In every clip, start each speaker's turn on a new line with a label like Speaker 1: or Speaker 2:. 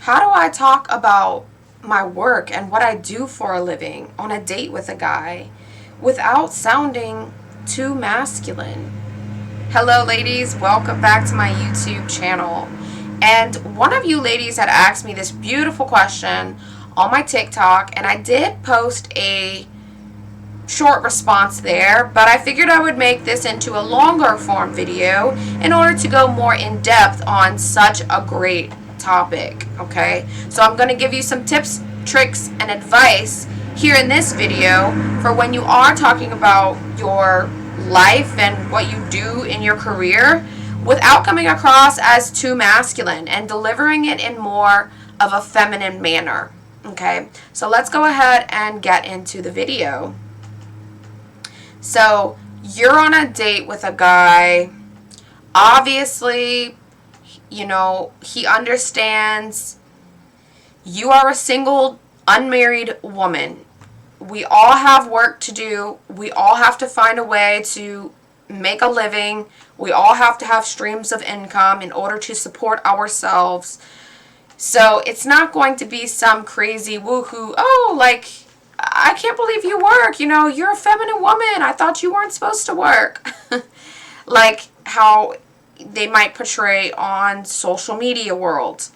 Speaker 1: How do I talk about my work and what I do for a living on a date with a guy without sounding too masculine? Hello, ladies. Welcome back to my YouTube channel. And one of you ladies had asked me this beautiful question on my TikTok, and I did post a short response there, but I figured I would make this into a longer form video in order to go more in depth on such a great topic. Okay, so I'm going to give you some tips, tricks, and advice here in this video for when you are talking about your life and what you do in your career without coming across as too masculine and delivering it in more of a feminine manner. Okay, so let's go ahead and get into the video. So you're on a date with a guy. Obviously, he understands you are a single, unmarried woman. We all have work to do. We all have to find a way to make a living. We all have to have streams of income in order to support ourselves. So it's not going to be some crazy woohoo, I can't believe you work. You're a feminine woman. I thought you weren't supposed to work. Like how they might portray on social media world.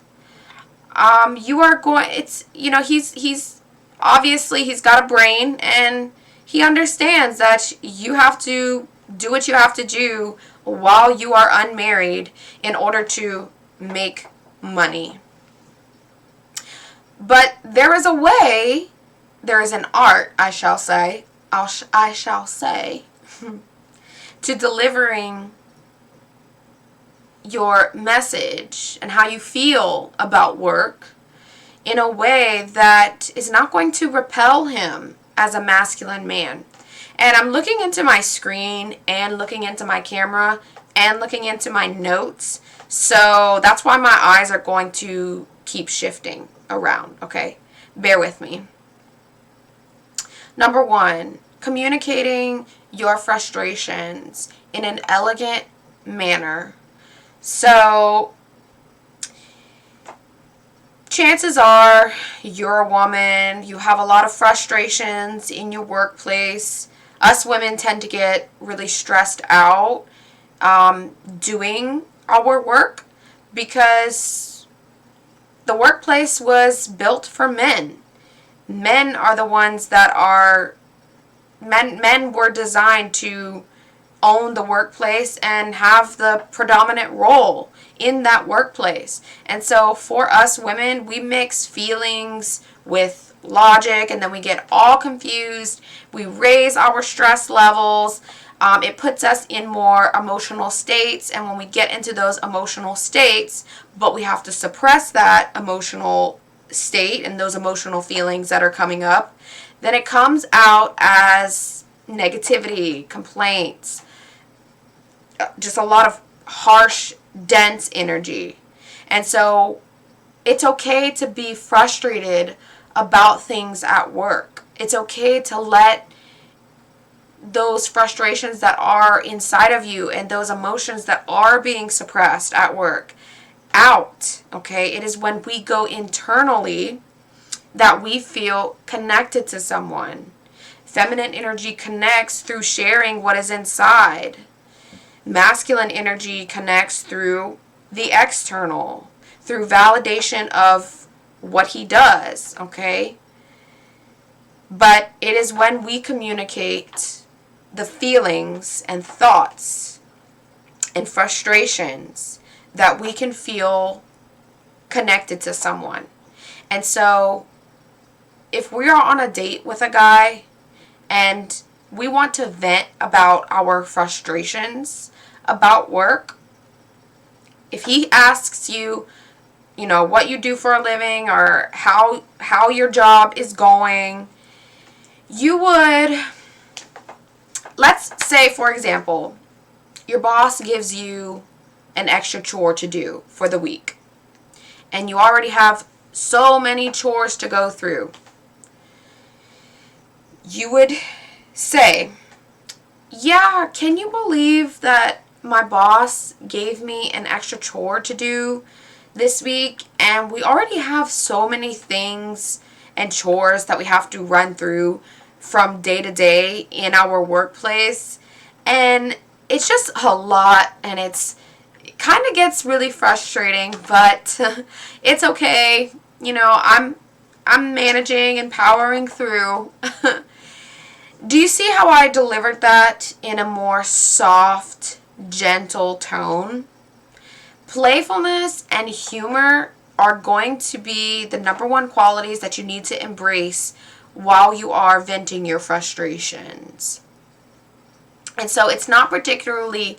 Speaker 1: You are going, he's obviously he's got a brain and he understands that you have to do what you have to do while you are unmarried in order to make money. But there is a way, there is an art, I shall say, to delivering your message and how you feel about work in a way that is not going to repel him as a masculine man. And I'm looking into my screen and looking into my camera and looking into my notes. So that's why my eyes are going to keep shifting around, okay? Bear with me. Number one, communicating your frustrations in an elegant manner. So, chances are you're a woman, you have a lot of frustrations in your workplace. Us women tend to get really stressed out doing our work because the workplace was built for men. Men are the ones that are, men were designed to own the workplace and have the predominant role in that workplace. And so for us women, we mix feelings with logic and then we get all confused. We raise our stress levels. It puts us in more emotional states, and when we get into those emotional states, but we have to suppress that emotional state and those emotional feelings that are coming up, then it comes out as negativity, complaints, just a lot of harsh, dense energy. And so it's okay to be frustrated about things at work. It's okay to let those frustrations that are inside of you and those emotions that are being suppressed at work out, okay? It is when we go internally that we feel connected to someone. Feminine energy connects through sharing what is inside. Masculine energy connects through the external, through validation of what he does, okay? But it is when we communicate the feelings and thoughts and frustrations that we can feel connected to someone. And so if we are on a date with a guy and we want to vent about our frustrations about work, if he asks you, what you do for a living or how your job is going, you would, let's say, for example, your boss gives you an extra chore to do for the week, and you already have so many chores to go through. You would say, yeah, can you believe that my boss gave me an extra chore to do this week, and we already have so many things and chores that we have to run through from day to day in our workplace, and it's just a lot, and it kind of gets really frustrating, but it's okay. I'm managing and powering through. Do you see how I delivered that in a more soft, gentle tone? Playfulness and humor are going to be the number one qualities that you need to embrace while you are venting your frustrations. And so it's not particularly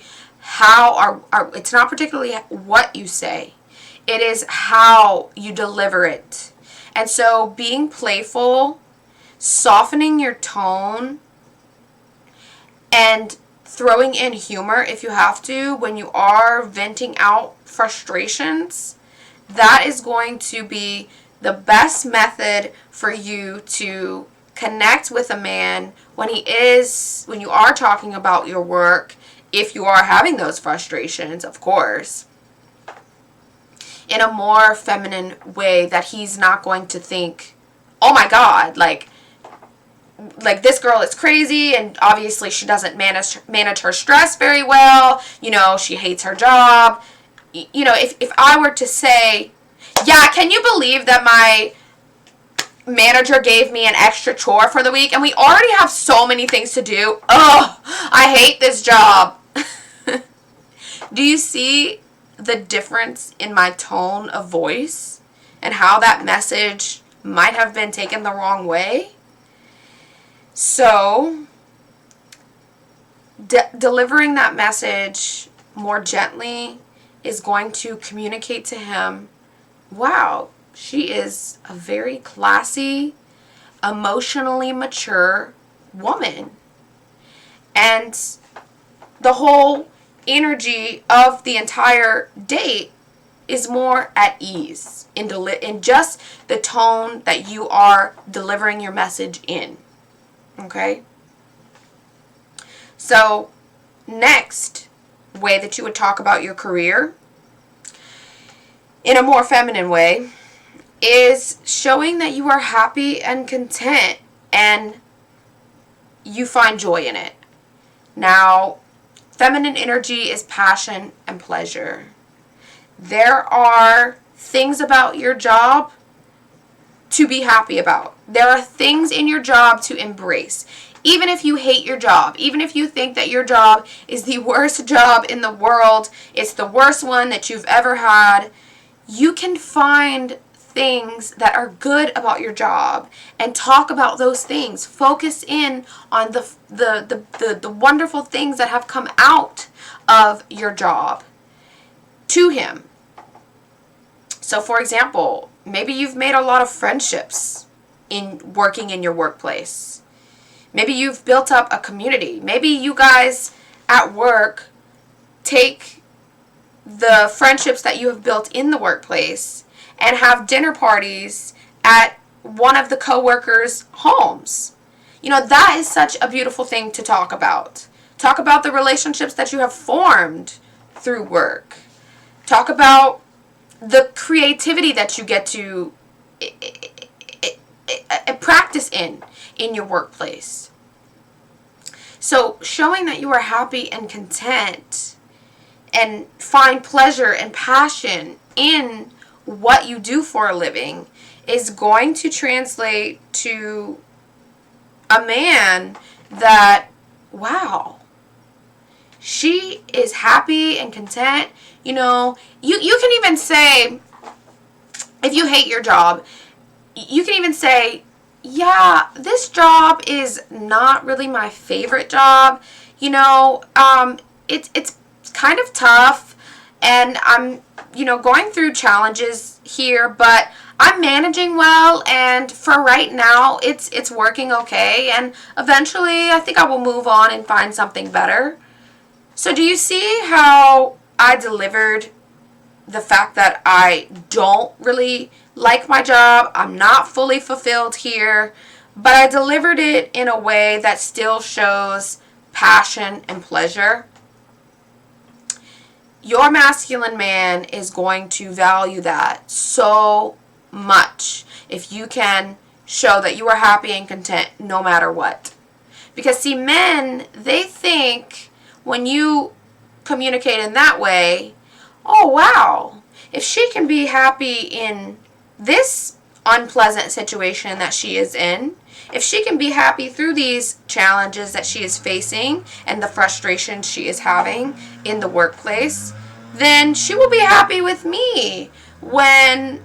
Speaker 1: it's not particularly what you say. It is how you deliver it. And so being playful, softening your tone, and throwing in humor if you have to when you are venting out frustrations, that is going to be the best method for you to connect with a man when you are talking about your work, if you are having those frustrations, of course, in a more feminine way, that he's not going to think, oh my God, like this girl is crazy, and obviously she doesn't manage her stress very well. She hates her job. If I were to say, yeah, can you believe that my manager gave me an extra chore for the week, and we already have so many things to do. Oh, I hate this job. Do you see the difference in my tone of voice and how that message might have been taken the wrong way? So, delivering that message more gently is going to communicate to him, wow, she is a very classy, emotionally mature woman. And the whole energy of the entire date is more at ease in just the tone that you are delivering your message in. Okay? So, next way that you would talk about your career in a more feminine way is showing that you are happy and content and you find joy in it. Now, feminine energy is passion and pleasure. There are things about your job to be happy about. There are things in your job to embrace. Even if you hate your job, even if you think that your job is the worst job in the world, it's the worst one that you've ever had, you can find things that are good about your job and talk about those things. Focus in on the wonderful things that have come out of your job to him. So, for example, maybe you've made a lot of friendships in working in your workplace. Maybe you've built up a community. Maybe you guys at work take the friendships that you have built in the workplace and have dinner parties at one of the coworkers' homes. That is such a beautiful thing to talk about. Talk about the relationships that you have formed through work. Talk about the creativity that you get to practice in your workplace. So showing that you are happy and content and find pleasure and passion in what you do for a living is going to translate to a man that, wow, she is happy and content. You can even say, if you hate your job, you can even say, yeah, this job is not really my favorite job. It's kind of tough, and I'm, going through challenges here, but I'm managing well, and for right now, it's working okay, and eventually I think I will move on and find something better. So do you see how I delivered the fact that I don't really like my job, I'm not fully fulfilled here, but I delivered it in a way that still shows passion and pleasure? your masculine man is going to value that so much if you can show that you are happy and content no matter what. Because see, men, they think when you communicate in that way, oh wow, if she can be happy in this unpleasant situation that she is in, if she can be happy through these challenges that she is facing and the frustration she is having in the workplace, then she will be happy with me when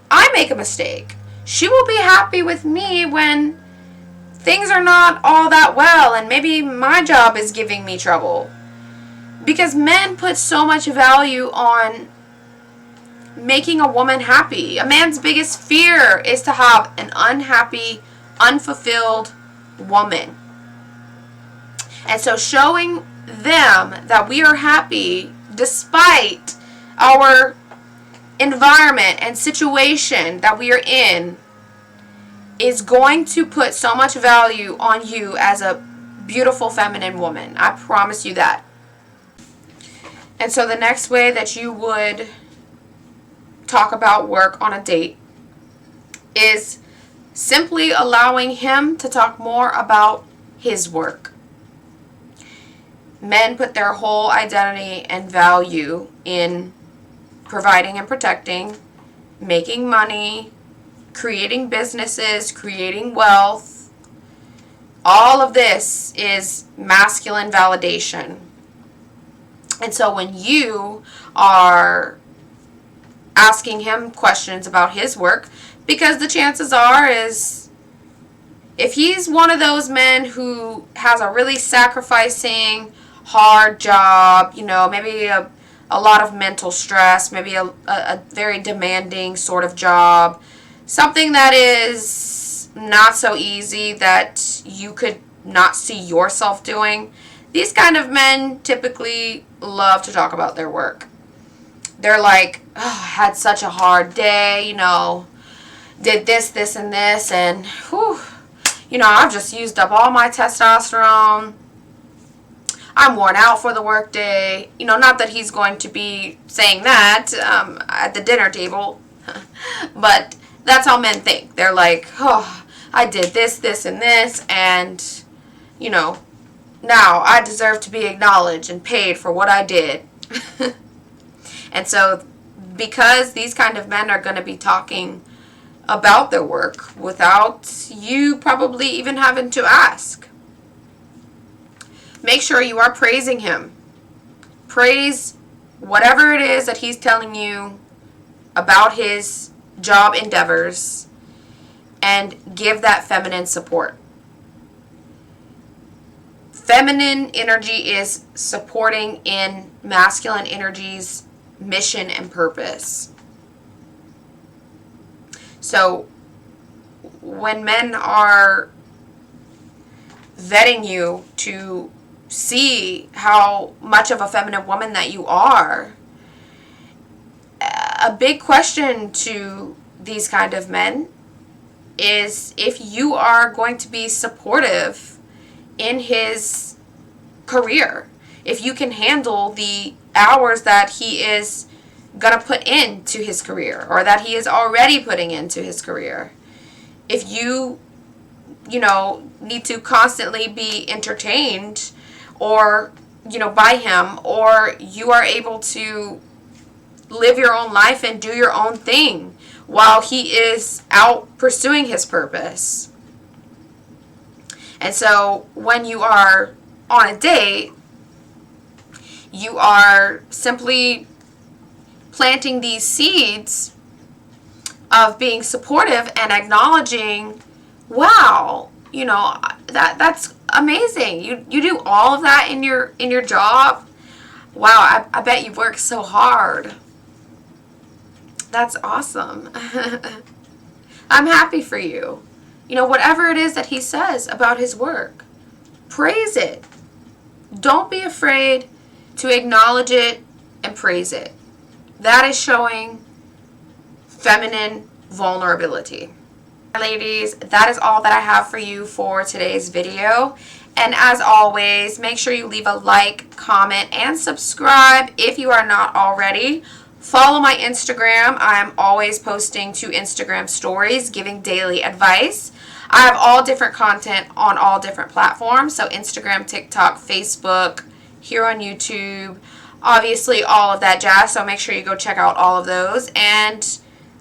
Speaker 1: I make a mistake. She will be happy with me when things are not all that well and maybe my job is giving me trouble. Because men put so much value on making a woman happy. A man's biggest fear is to have an unhappy, unfulfilled woman. And so showing them that we are happy despite our environment and situation that we are in is going to put so much value on you as a beautiful feminine woman. I promise you that. And so the next way that you would talk about work on a date is simply allowing him to talk more about his work. Men put their whole identity and value in providing and protecting, making money, creating businesses, creating wealth. All of this is masculine validation. And so when you are asking him questions about his work, because the chances are is if he's one of those men who has a really sacrificing, hard job, maybe a lot of mental stress, maybe a very demanding sort of job, something that is not so easy that you could not see yourself doing, these kind of men typically love to talk about their work. They're like, oh, I had such a hard day, did this, this, and this, and whew, I've just used up all my testosterone. I'm worn out for the work day. Not that he's going to be saying that at the dinner table, but that's how men think. They're like, oh, I did this, this, and this, and, now I deserve to be acknowledged and paid for what I did. And so because these kind of men are going to be talking about their work without you probably even having to ask, make sure you are praising him. Praise whatever it is that he's telling you about his job endeavors and give that feminine support. Feminine energy is supporting in masculine energy's mission and purpose. So when men are vetting you to see how much of a feminine woman that you are, a big question to these kind of men is if you are going to be supportive in his career, if you can handle the hours that he is going to put into his career or that he is already putting into his career. If you need to constantly be entertained or, by him, or you are able to live your own life and do your own thing while he is out pursuing his purpose. And so when you are on a date, you are simply planting these seeds of being supportive and acknowledging, wow, that's amazing. You do all of that in your job. Wow, I bet you work so hard. That's awesome. I'm happy for you. Whatever it is that he says about his work, praise it. Don't be afraid to acknowledge it and praise it. That is showing feminine vulnerability. Ladies, that is all that I have for you for today's video. And as always, make sure you leave a like, comment, and subscribe if you are not already. Follow my Instagram. I'm always posting to Instagram stories, giving daily advice. I have all different content on all different platforms. So Instagram, TikTok, Facebook, here on YouTube, obviously all of that jazz. So make sure you go check out all of those and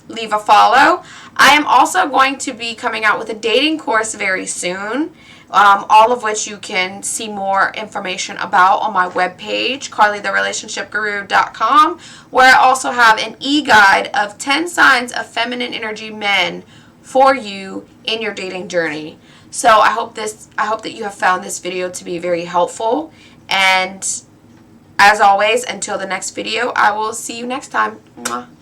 Speaker 1: leave a follow. I am also going to be coming out with a dating course very soon, all of which you can see more information about on my webpage, carlytherelationshipguru.com, where I also have an e-guide of 10 signs of feminine energy men for you in your dating journey. So I hope that you have found this video to be very helpful, and as always, until the next video, I will see you next time. Mwah.